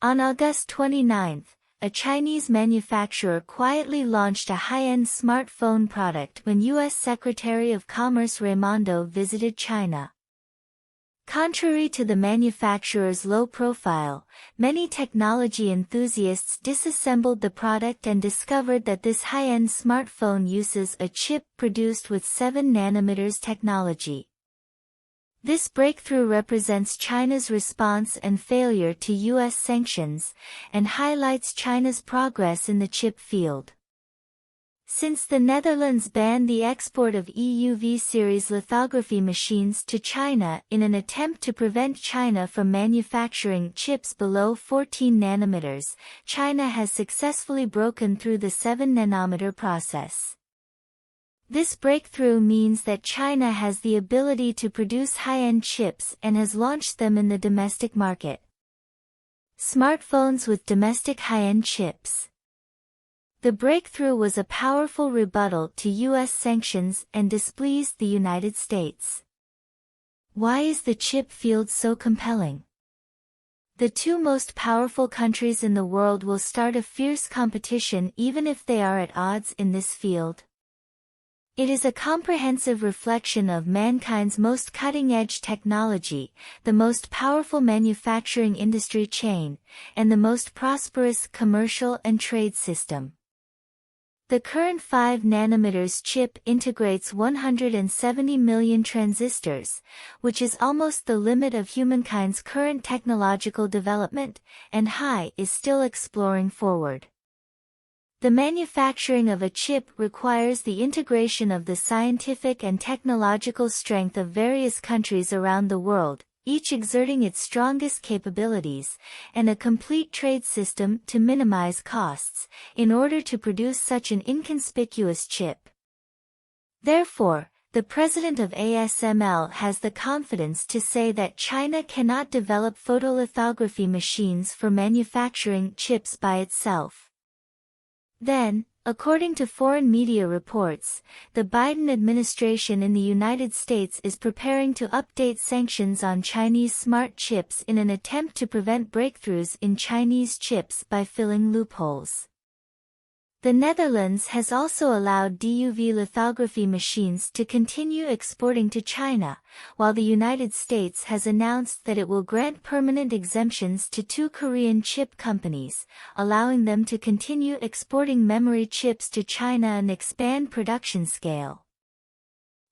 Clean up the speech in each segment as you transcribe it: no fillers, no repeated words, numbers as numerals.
On August 29, a Chinese manufacturer quietly launched a high-end smartphone product when U.S. Secretary of Commerce Raimondo visited China. Contrary to the manufacturer's low profile, many technology enthusiasts disassembled the product and discovered that this high-end smartphone uses a chip produced with 7 nm technology. This breakthrough represents China's response and failure to U.S. sanctions, and highlights China's progress in the chip field. Since the Netherlands banned the export of EUV series lithography machines to China in an attempt to prevent China from manufacturing chips below 14 nanometers, China has successfully broken through the 7 nanometer process. This breakthrough means that China has the ability to produce high-end chips and has launched them in the domestic market. Smartphones with domestic high-end chips. The breakthrough was a powerful rebuttal to U.S. sanctions and displeased the United States. Why is the chip field so compelling? The two most powerful countries in the world will start a fierce competition even if they are at odds in this field. It is a comprehensive reflection of mankind's most cutting-edge technology, the most powerful manufacturing industry chain, and the most prosperous commercial and trade system. The current 5 nanometers chip integrates 170 million transistors, which is almost the limit of humankind's current technological development, and high is still exploring forward. The manufacturing of a chip requires the integration of the scientific and technological strength of various countries around the world, each exerting its strongest capabilities, and a complete trade system to minimize costs, in order to produce such an inconspicuous chip. Therefore, the president of ASML has the confidence to say that China cannot develop photolithography machines for manufacturing chips by itself. Then, according to foreign media reports, the Biden administration in the United States is preparing to update sanctions on Chinese smart chips in an attempt to prevent breakthroughs in Chinese chips by filling loopholes. The Netherlands has also allowed DUV lithography machines to continue exporting to China, while the United States has announced that it will grant permanent exemptions to 2 Korean chip companies, allowing them to continue exporting memory chips to China and expand production scale.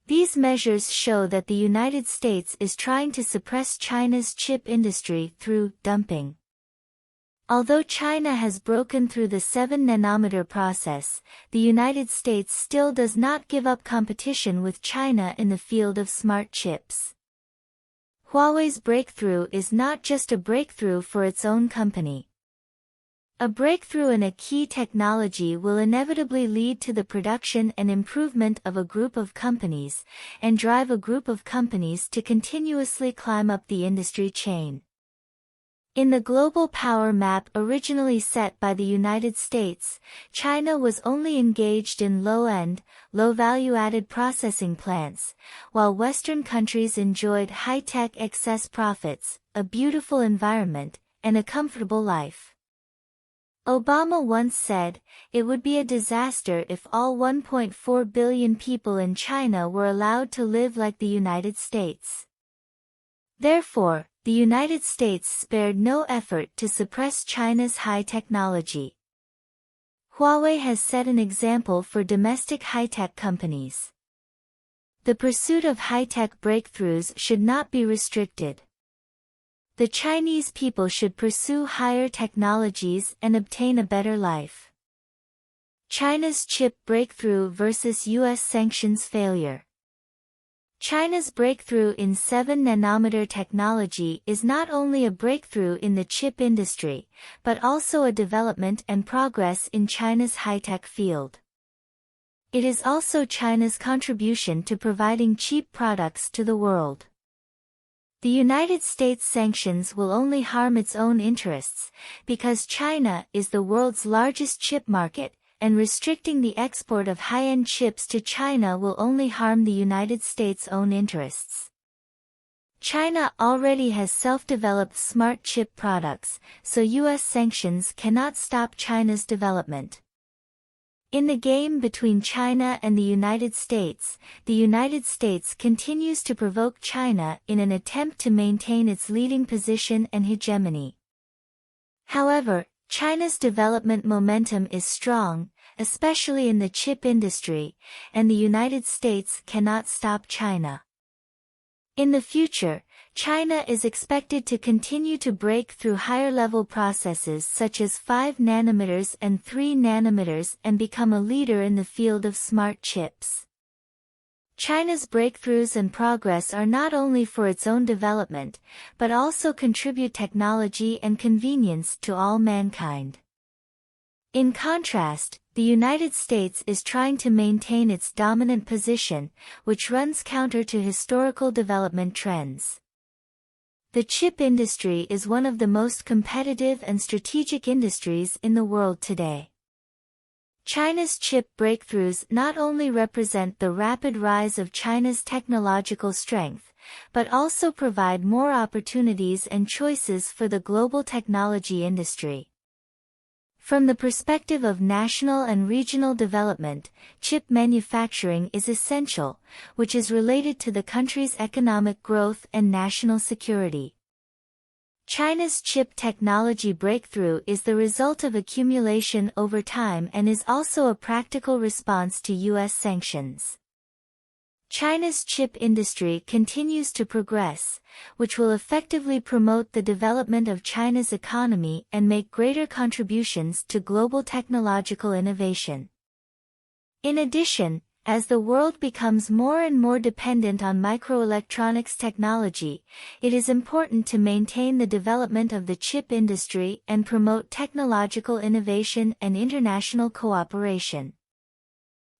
These measures show that the United States is trying to suppress China's chip industry through dumping. Although China has broken through the 7 nanometer process, the United States still does not give up competition with China in the field of smart chips. Huawei's breakthrough is not just a breakthrough for its own company. A breakthrough in a key technology will inevitably lead to the production and improvement of a group of companies, and drive a group of companies to continuously climb up the industry chain. In the global power map originally set by the United States, China was only engaged in low-end, low-value-added processing plants, while Western countries enjoyed high-tech excess profits, a beautiful environment, and a comfortable life. Obama once said, "It would be a disaster if all 1.4 billion people in China were allowed to live like the United States." Therefore, the United States spared no effort to suppress China's high technology. Huawei has set an example for domestic high-tech companies. The pursuit of high-tech breakthroughs should not be restricted. The Chinese people should pursue higher technologies and obtain a better life. China's chip breakthrough versus U.S. sanctions failure. China's breakthrough in 7 nanometer technology is not only a breakthrough in the chip industry, but also a development and progress in China's high-tech field. It is also China's contribution to providing cheap products to the world. The United States sanctions will only harm its own interests, because China is the world's largest chip market, and restricting the export of high-end chips to China will only harm the United States' own interests. China already has self-developed smart chip products, so US sanctions cannot stop China's development. In the game between China and the United States continues to provoke China in an attempt to maintain its leading position and hegemony. However, China's development momentum is strong, especially in the chip industry, and the United States cannot stop China. In the future, China is expected to continue to break through higher-level processes such as 5 nanometers and 3 nanometers and become a leader in the field of smart chips. China's breakthroughs and progress are not only for its own development, but also contribute technology and convenience to all mankind. In contrast, the United States is trying to maintain its dominant position, which runs counter to historical development trends. The chip industry is one of the most competitive and strategic industries in the world today. China's chip breakthroughs not only represent the rapid rise of China's technological strength, but also provide more opportunities and choices for the global technology industry. From the perspective of national and regional development, chip manufacturing is essential, which is related to the country's economic growth and national security. China's chip technology breakthrough is the result of accumulation over time and is also a practical response to US sanctions. China's chip industry continues to progress, which will effectively promote the development of China's economy and make greater contributions to global technological innovation. In addition, as the world becomes more and more dependent on microelectronics technology, it is important to maintain the development of the chip industry and promote technological innovation and international cooperation.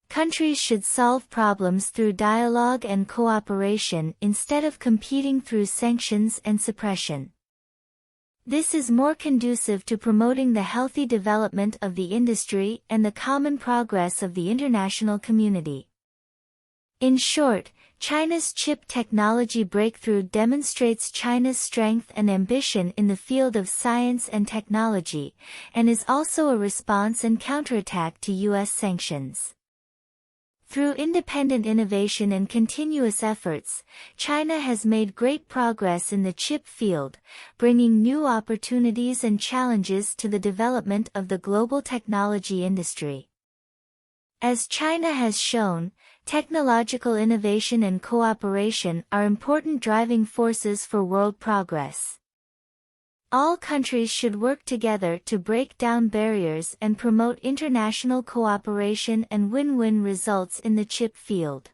Countries should solve problems through dialogue and cooperation instead of competing through sanctions and suppression. This is more conducive to promoting the healthy development of the industry and the common progress of the international community. In short, China's chip technology breakthrough demonstrates China's strength and ambition in the field of science and technology, and is also a response and counterattack to US sanctions. Through independent innovation and continuous efforts, China has made great progress in the chip field, bringing new opportunities and challenges to the development of the global technology industry. As China has shown, technological innovation and cooperation are important driving forces for world progress. All countries should work together to break down barriers and promote international cooperation and win-win results in the chip field.